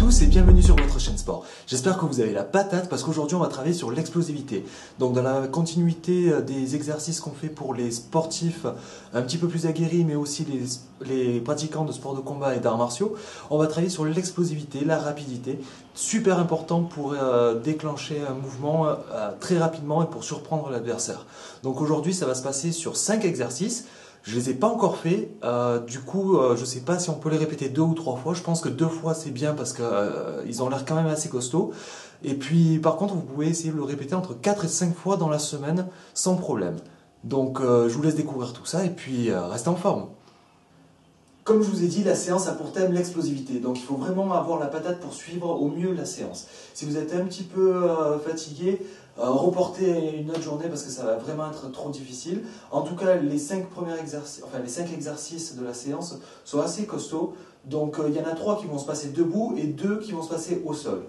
tous et bienvenue sur votre chaîne sport. J'espère que vous avez la patate parce qu'aujourd'hui on va travailler sur l'explosivité. Donc dans la continuité des exercices qu'on fait pour les sportifs un petit peu plus aguerris mais aussi les pratiquants de sports de combat et d'arts martiaux, on va travailler sur l'explosivité, la rapidité. Super important pour déclencher un mouvement très rapidement et pour surprendre l'adversaire. Donc aujourd'hui ça va se passer sur 5 exercices. Je les ai pas encore fait, du coup je sais pas si on peut les répéter 2 ou 3 fois, je pense que 2 fois c'est bien parce que ils ont l'air quand même assez costauds. Et puis par contre vous pouvez essayer de le répéter entre 4 et 5 fois dans la semaine sans problème. Donc je vous laisse découvrir tout ça et puis restez en forme. Comme je vous ai dit, la séance a pour thème l'explosivité, donc il faut vraiment avoir la patate pour suivre au mieux la séance. Si vous êtes un petit peu fatigué, reportez une autre journée parce que ça va vraiment être trop difficile. En tout cas, les 5 exercices de la séance sont assez costauds, donc il y en a 3 qui vont se passer debout et 2 qui vont se passer au sol.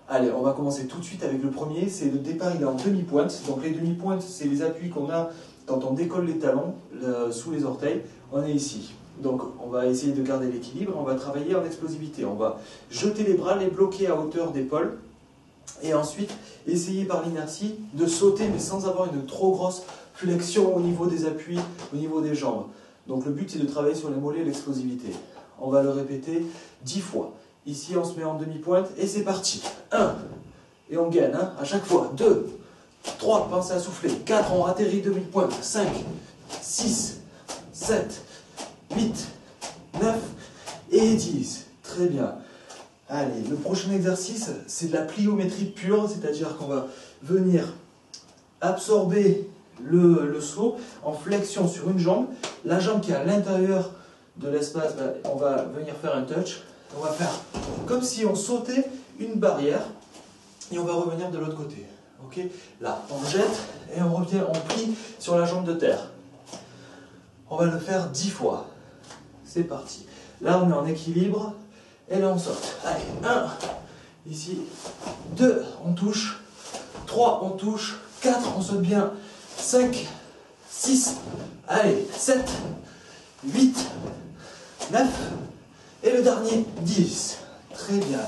Allez, on va commencer tout de suite avec le premier, c'est le départ, il est en demi-pointe. Donc les demi-pointes, c'est les appuis qu'on a quand on décolle les talons sous les orteils. On est ici. Donc on va essayer de garder l'équilibre, on va travailler en explosivité. On va jeter les bras, les bloquer à hauteur d'épaule et ensuite essayer par l'inertie de sauter mais sans avoir une trop grosse flexion au niveau des appuis, au niveau des jambes. Donc le but c'est de travailler sur les mollets et l'explosivité. On va le répéter 10 fois. Ici on se met en demi-pointe et c'est parti. 1 et on gagne à chaque fois. 2, 3, pensez à souffler. 4, on atterrit demi-pointe. 5, 6, 7, 8, 9 et 10. Très bien. Allez, le prochain exercice, c'est de la pliométrie pure, c'est-à-dire qu'on va venir absorber le saut en flexion sur une jambe. La jambe qui est à l'intérieur de l'espace, on va venir faire un touch. On va faire comme si on sautait une barrière et on va revenir de l'autre côté. Ok, là, on jette et on revient, on plie sur la jambe de terre. On va le faire 10 fois. C'est parti. Là, on est en équilibre. Et là, on saute. Allez, 1. Ici. 2. On touche. 3. On touche. 4. On saute bien. 5. 6. Allez, 7. 8. 9. Et le dernier, 10. Très bien.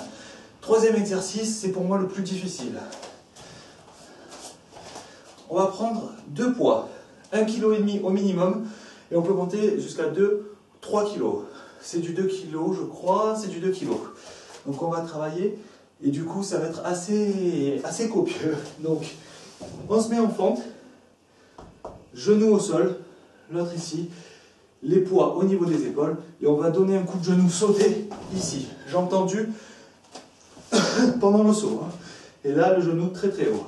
Troisième exercice, c'est pour moi le plus difficile. On va prendre 2 poids. 1,5 kg au minimum. Et on peut monter jusqu'à 3 kg. C'est du 2 kg, je crois, c'est du 2 kg. Donc on va travailler et du coup ça va être assez copieux. Donc on se met en fente, genou au sol, l'autre ici, les poids au niveau des épaules et on va donner un coup de genou sauté ici, jambe tendue pendant le saut. Et là le genou très très haut.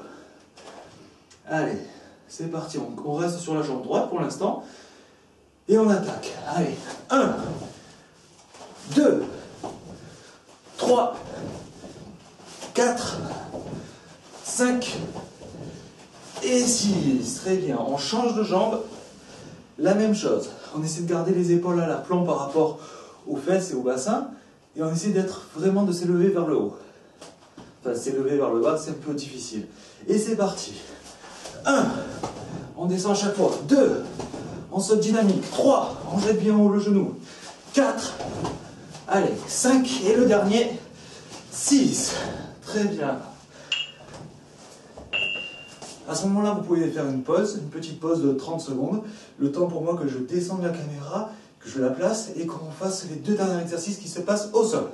Allez, c'est parti, on reste sur la jambe droite pour l'instant. Et on attaque. Allez, 1, 2, 3, 4, 5 et 6. Très bien. On change de jambe. La même chose. On essaie de garder les épaules à l'aplomb par rapport aux fesses et au bassin. Et on essaie vraiment de s'élever vers le haut. Enfin, s'élever vers le bas, c'est un peu difficile. Et c'est parti. 1, on descend à chaque fois. 2, on saute dynamique. 3, on jette bien haut le genou. 4, allez, 5, et le dernier, 6. Très bien. À ce moment-là, vous pouvez faire une petite pause de 30 secondes. Le temps pour moi que je descende la caméra, que je la place et qu'on fasse les 2 derniers exercices qui se passent au sol.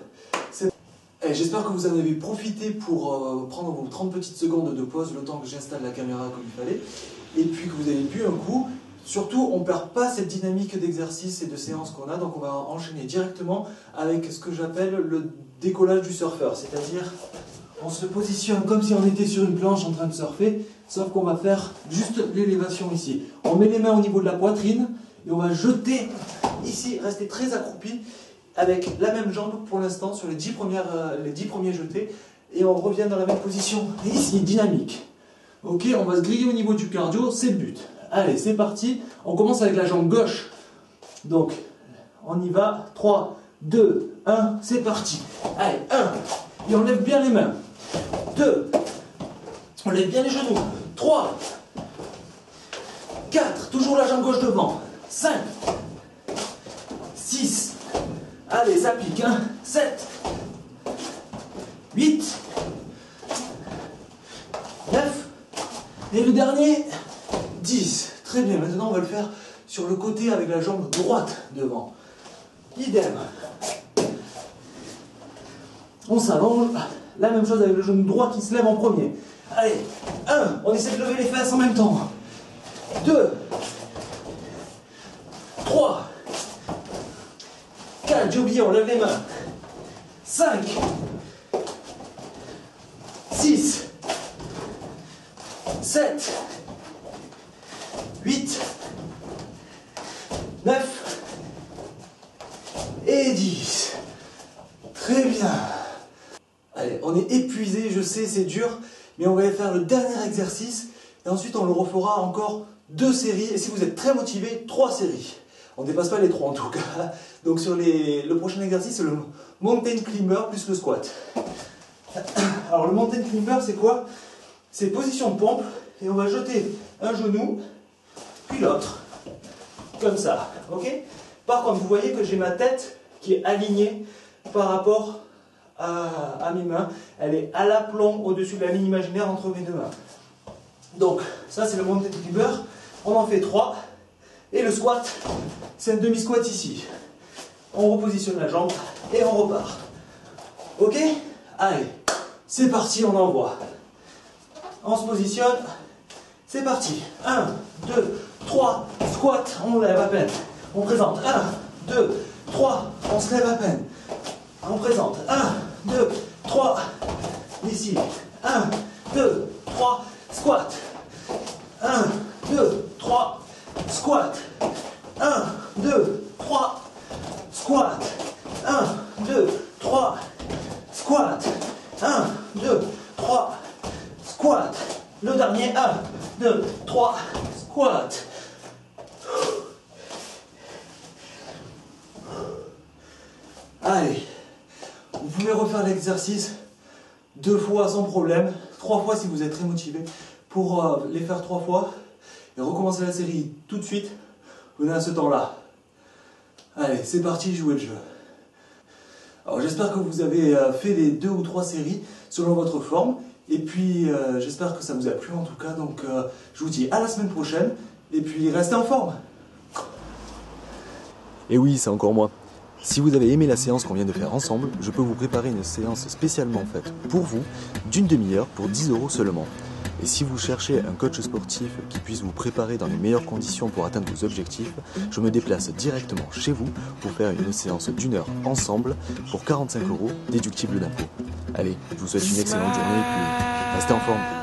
J'espère que vous en avez profité pour prendre vos 30 petites secondes de pause, le temps que j'installe la caméra comme il fallait. Et puis que vous avez bu un coup. Surtout, on ne perd pas cette dynamique d'exercice et de séance qu'on a, donc on va enchaîner directement avec ce que j'appelle le décollage du surfeur. C'est-à-dire, on se positionne comme si on était sur une planche en train de surfer, sauf qu'on va faire juste l'élévation ici. On met les mains au niveau de la poitrine et on va jeter ici, rester très accroupi avec la même jambe pour l'instant sur les 10 premiers jetés et on revient dans la même position. Et ici, dynamique. Ok, on va se griller au niveau du cardio, c'est le but. Allez, c'est parti. On commence avec la jambe gauche. Donc, on y va. 3, 2, 1, c'est parti. Allez, 1. Et on lève bien les mains. 2. On lève bien les genoux. 3. 4. Toujours la jambe gauche devant. 5. 6. Allez, ça pique. 7. le côté avec la jambe droite devant. Idem. On s'allonge. La même chose avec le genou droit qui se lève en premier. Allez, 1, on essaie de lever les fesses en même temps. 2, 3, 4, j'ai oublié, on lève les mains. 5, 6, 7, 8, 9 et 10. Très bien. Allez, on est épuisé, je sais, c'est dur, mais on va faire le dernier exercice et ensuite on le refera encore 2 séries et si vous êtes très motivé, 3 séries. On ne dépasse pas les 3 en tout cas. Donc sur le prochain exercice, c'est le mountain climber plus le squat. Alors le mountain climber, c'est quoi? C'est position de pompe et on va jeter un genou, puis l'autre, comme ça, ok? Par contre, vous voyez que j'ai ma tête qui est alignée par rapport à mes mains. Elle est à l'aplomb au-dessus de la ligne imaginaire entre mes 2 mains. Donc, ça c'est le mountain climber. On en fait 3. Et le squat, c'est un demi-squat ici. On repositionne la jambe et on repart. Ok? Allez, c'est parti, on envoie. On se positionne. C'est parti. 1, 2, 3, squat, on lève à peine. On présente. 1, 2, 3, on se lève à peine. On présente. 1, 2, 3. Ici. 1, 2, 3, squat. 1, 2, 3, squat. 1, 2, 3, squat. 1, 2, 3, squat. 1, 2, 3, squat. Le dernier, 1, 2, 3, squat. Allez, vous pouvez refaire l'exercice 2 fois sans problème, 3 fois si vous êtes très motivé pour les faire 3 fois et recommencer la série tout de suite. Venez à ce temps-là. Allez, c'est parti, jouez le jeu. Alors j'espère que vous avez fait les 2 ou 3 séries selon votre forme et puis j'espère que ça vous a plu en tout cas. Donc je vous dis à la semaine prochaine et puis restez en forme. Et oui, c'est encore moi. Si vous avez aimé la séance qu'on vient de faire ensemble, je peux vous préparer une séance spécialement faite pour vous, d'une demi-heure pour 10 € seulement. Et si vous cherchez un coach sportif qui puisse vous préparer dans les meilleures conditions pour atteindre vos objectifs, je me déplace directement chez vous pour faire une séance d'1 heure ensemble pour 45 € déductible d'impôt. Allez, je vous souhaite une excellente journée et puis restez en forme.